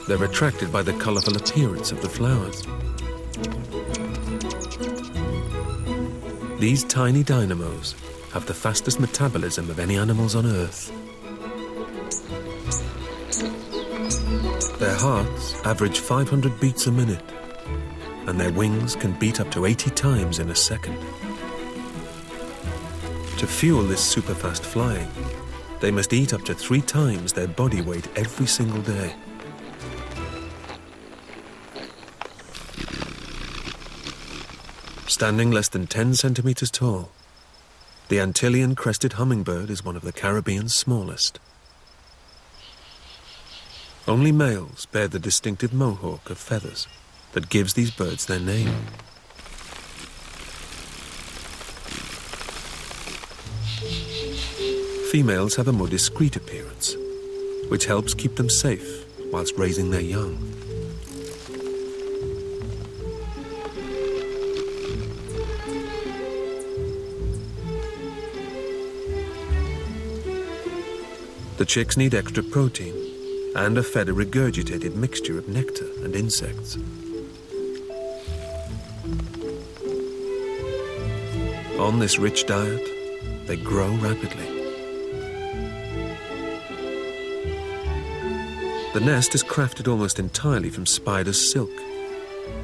They're attracted by the colorful appearance of the flowers. These tiny dynamos have the fastest metabolism of any animals on Earth. Their hearts average 500 beats a minute, and their wings can beat up to 80 times in a second. To fuel this super-fast flying, they must eat up to 3 times their body weight every single day. Standing less than 10 centimeters tall, the Antillean crested hummingbird is one of the Caribbean's smallest. Only males bear the distinctive mohawk of feathers that gives these birds their name. Females have a more discreet appearance, which helps keep them safe whilst raising their young. The chicks need extra protein and are fed a regurgitated mixture of nectar and insects. On this rich diet, they grow rapidly. The nest is crafted almost entirely from spider's silk,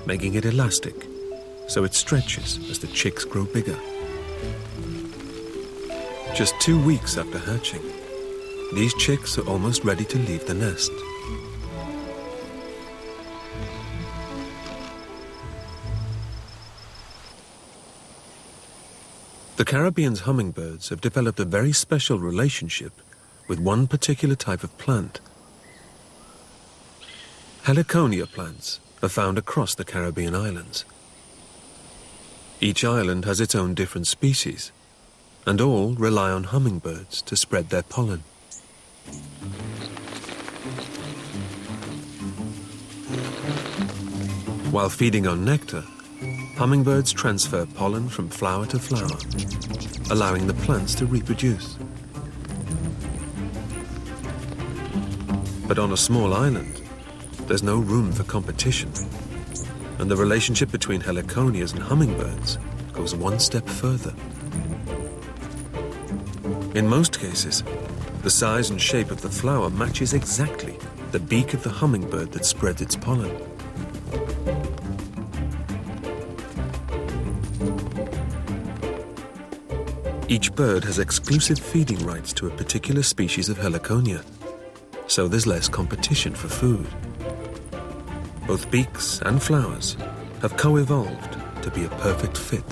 making it elastic, so it stretches as the chicks grow bigger. Just 2 weeks after hatching, these chicks are almost ready to leave the nest. The Caribbean's hummingbirds have developed a very special relationship with one particular type of plant. Heliconia plants are found across the Caribbean islands. Each island has its own different species, and all rely on hummingbirds to spread their pollen. While feeding on nectar, hummingbirds transfer pollen from flower to flower, allowing the plants to reproduce. But on a small island, there's no room for competition, and the relationship between heliconias and hummingbirds goes one step further. In most cases, the size and shape of the flower matches exactly the beak of the hummingbird that spreads its pollen. Each bird has exclusive feeding rights to a particular species of heliconia, so there's less competition for food. Both beaks and flowers have co-evolved to be a perfect fit.